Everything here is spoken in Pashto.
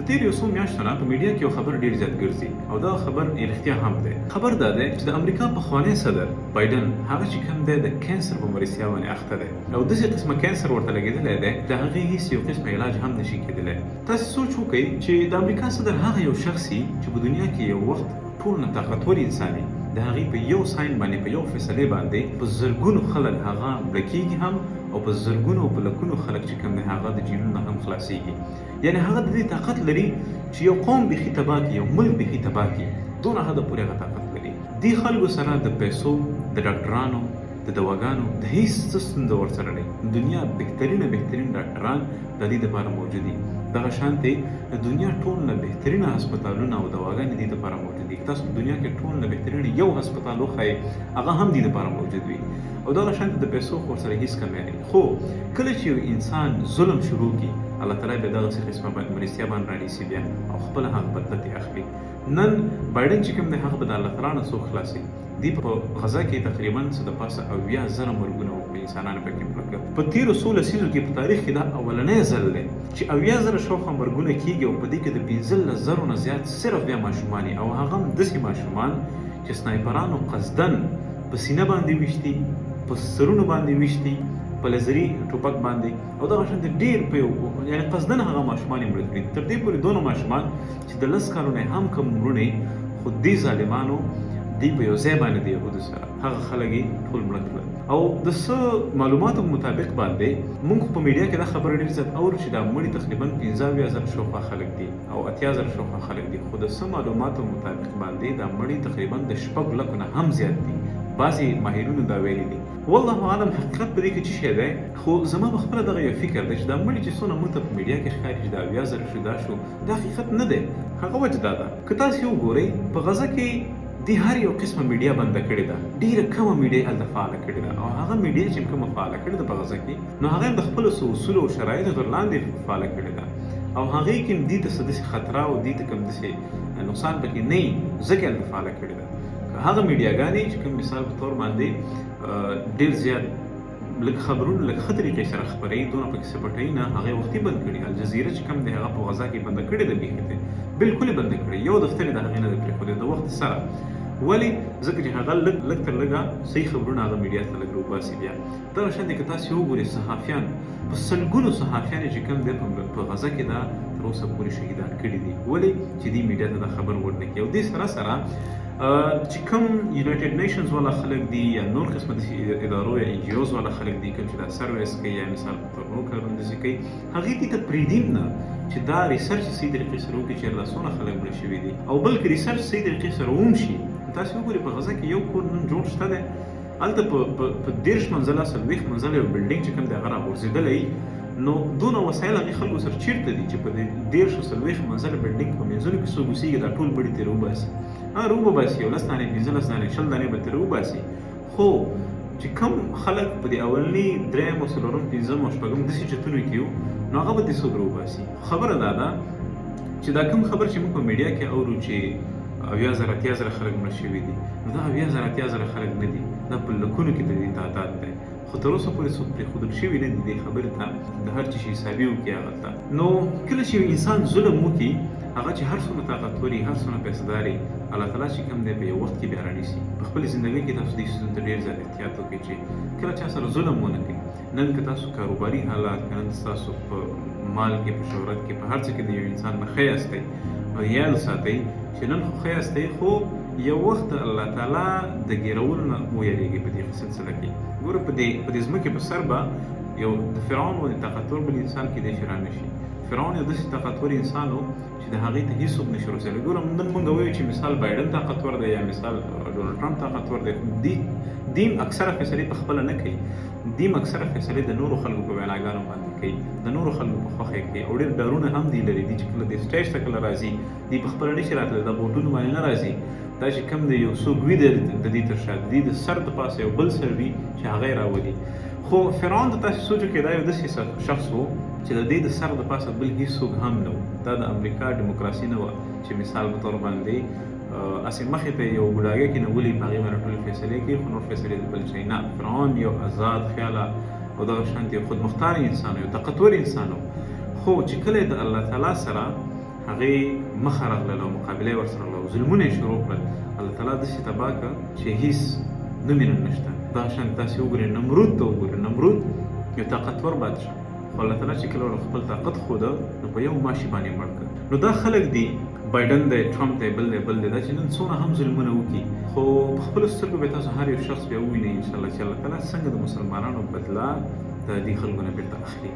د تېرو څو میاشتو نه په میډیا کې یو خبر ډېر زیات ګرځي او دا خبر رښتیا هم دی. خبر دا دی چې د امریکا پخوانی صدر بایدن هغه چې کوم دی د کینسر په مرضیا باندې اخته دی او داسې قسمه کینسر ورته لګېدلی دی د هغې هېڅ یو قسمه علاج هم نشي کېدلی. تاسې سوچ وکئ چې د امریکا صدر هغه یو شخص چې په دنیا کې یو وخت ټول نه طاقتور انسان د هغې په یو ساين باندې په یو فیصلې باندې په زرګونو خلک هغه مړه کېږي هم او په زرګونو او په لکونو خلک چې کوم دی هغه د جیلونو نه هم خلاصېږي. یعنې هغه د دې طاقت لري چې یو قوم بیخي تباه کړي یو ملک بیخي تباه کړي دونه هغه پورې هغه طاقت لري. دې خلکو سره د پیسو د ډاکټرانو د دواګانو د هیڅ څه ستونزه ورسره نه دنیا بهترین ډاکټران د دې لپاره موجود دي. دغه شانتې د دنیا ټول نه بهترینه هسپتالونه او دواګانې دې لپاره موجود دي. تاسو په دنیا کې ټول نه بهترین یو هسپتال وښایئ هغه هم دې لپاره موجود وي او دغه شانتې د پیسو خو ورسره هیڅ کمی نه. خو کله چې یو انسان ظلم شروع کړي الله تعالی بیا دغسې قسمه مرستیا باندې رانیسي بیا او خپله هغه بدله ترې اخلي. نن بایډن چې کوم دی هغه به د الله تعالی نه څوک خلاصوي. دی په غزا کې تقریبا څه د پاسه 80,000 مرګونه وکړي انسانانو پکې مړه کړل. په تېرو 16 لسیزو کې په تاریخ کې دا اولنی ځل دی چې 80,000 شاوخوا مرګونه کېږي او په دې کې د 15,000 نه زیات صرف بیا ماشومان او هغه هم داسې ماشومان چې سنایپرانو قصدن په سینه باندې ویشتي په سرونو باندې ویشتي په لیزري ټوپک باندې او دغه شانتې ډېر په یعنې قصدن هغه ماشومان یې مړه کړي. تر دې پورې دونه ماشومان چې د 10 کالو نه هم کم وروڼه خو دې ظالمانو دی په یو ځای باندې د یهودو سره هغه خلک یې ټول مړه کړل. او د څه معلوماتو مطابق باندې موږ په میډیا کې دا خبره ډېر زیات اورو چې دا مړي تقریبا 15,000 شاوخوا خلک دي او 80,000 شاوخوا خلک دي. خو د څه معلوماتو مطابق باندې دا مړي تقریبا د 6 لکو نه هم زیات دي. بعضې ماهرینو دا ویلي دي. والله اعلم حقیقت په دې کې څه شی دی خو زما په خپله دغه یو فکر دی چې دا مړي چې څونه موږ ته په میډیا کې ښکاري چې دا 80,000 شو دا شو دا حقیقت نه دی. هغه وجه دا ده که تاسې وګورئ په غزه کې د هر یو قسمه میډیا بنده کړې ده ډېره کمه میډیا یې هلته فعاله کړې ده او هغه میډیا چې کومه فعاله کړې ده په غزه کې نو هغه هم د خپلو څه اصولو او شرایطو تر لاندې فعاله کړې ده او هغې کې هم دې ته څه داسې خطره او دې ته کوم داسې نقصان پکې نه وي ځکه یې هلته فعاله کړې ده. هغه میډیاګانې چې کوم مثال په طور باندې ډېر زیات لږ خبرونه لږ ښه طریقې سره خپروي دونه پکې څه پټوي نه هغه یې وختي بند کړي. الجزیره چې کوم دی هغه په غزا کې بنده کړې ده بیخي دی بلکل یې بنده کړې یو دفتر یې د هغې نه دی پرېښودی د وخت سره ولې ځکه چې هغه لږ تر لږه صحیح خبرونه هغه میډیا ته لږ روباسي. بیا دغه شان دی که تاسې وګورئ صحافیان په سلګونو صحافیان چې کوم دی په غزه کې دا تر اوسه پورې شهیدان کړي دي ولې چې دې میډیا ته دا خبر ورنه کړي. او دې سره سره چې کوم یونایټډ نیشنز والا خلک دي یا نور قسمه داسې ادارو یا ان جی اوز والا خلک دي کوم چې دا سرویس کوي یا مثال په طور نور کارونه داسې کوي هغې دې ته پرېږدي نه چې دا ریسرچ صحیح طریقې سره وکړي چې دا څونه خلک مړه شوي دي او بلکې ریسرچ صحیح طریقې سره وشي. تاسې وګورئ په غزه کې یو کور نن جوړ شته دی هلته په 30 منزله 40 منزله یو بلډینګ چې کوم دی هغه راغورځېدلی نو دونه وسایل هغې خلکو سره چېرته دي چې په دې 30 منزله بلډینګ په منځونو کې څوک اوسېږي دا ټول بړي ترې وباسي روباسي یو 10 دانې 15 دانې 20 دانې به ترې وباسي. خو چې کوم خلک په دې اولني 3 او 4 5 او 6 داسې چتونو کې وو نو هغه به دې څوک روباسي. خبره دا ده چې دا کوم خبر چې موږ په میډیا کې اورو چې 80,000 خلک مړه شوي دي نو دا 80,000 خلک نه دي دا په لکونو کې د دې تعداد دی خو تر اوسه پورې څوک پرېښودل شوي نه دي دې خبرې ته د هر چي شي حسابي وکړي هغه ته. نو کله چې یو انسان ظلم وکړي هغه چې هر څومره طاقتور وي هر څومره پیسه‌دار وي الله تعالی چې کوم دی په یو وخت کې بیا رانیسي. په خپلې زندګۍ کې تاسو دې څیزونو ته ډېر زیات احتیاط وکړئ چې کله چا سره ظلم ونه کړي. نن که تاسو کاروباري حالات که نن ستاسو په مال کې په شهرت کې په هر څه کې د یو انسان نه ښه یاستئ یاد وساتئ چې نن خو ښه یاستئ خو یو وخت الله تعالی د ګیرولو نه ویریږي په دې سلسله کې. ګوره په دې ځمکې په سر به یو د فرعون باندې طاقتور بل انسان کېدی چې رانشي. فرعون یو داسې طاقتور انسان و چې د هغې ته هېڅوک نشي رسېدلی. ګوره نن موږ وایو چې مثال بایډن طاقتور دی یا مثال ډونالډ ټرمپ طاقتور دی دیم اکثره فیصلې په خپله نه کوي دیم اکثره فیصلې د نورو خلکو په ویناګانو باندې کوي د نورو خلکو په خوښه کوي او ډېر ډارونه هم دی لري دي چې کله د سټیج ته کله راځي دی په خپله نشي راتلی د بوټونو باندې نه راځي دا چې کوم دی یو څوک وي د دې تر شا د سر د پاسه یو بل سر وي چې هغه یې راولي. خو فرعون ته تاسې سوچ وکړئ دا یو داسې شخص و چې د دې د سر د پاسه بل هېڅوک هم نه و. دا د امریکا ډیموکراسي نه وه چې مثال په طور باندې اسې مخې ته یو بوډاګۍ کې نولي په هغې باندې ټولې فیصلې کوي خو نور فیصلې د بل شی نه. فرعون یو آزاد خیاله او دغه شانتې یو خودمختار انسان یو طاقتور انسان و. خو چې کله د الله تعالی سره هغې مخه راغلله او مقابله یې ورسره وکړه او ظلمونه یې شروع کړل. الله تعالی داسې تباه کړه چې هېڅ نوم یې نن نشته. دغه شان تاسې وګورئ نمرود ته وګورئ. نمرود یو طاقتور بادشاه، خو الله تعالی چې کله خپل طاقت ښوده نو په یو ماشي باندې مړ کړ. نو دا خلک دي، بایډن دی، ټرمپ دی، بل دی دا چې نن څونه هم ظلمونه وکړي خو په خپلو سترګو به تاسو هر یو شخص بیا ووینئ انشاءالله چې الله تعالی څنګه د مسلمانانو بدله د دې خلکو نه بېرته اخلي.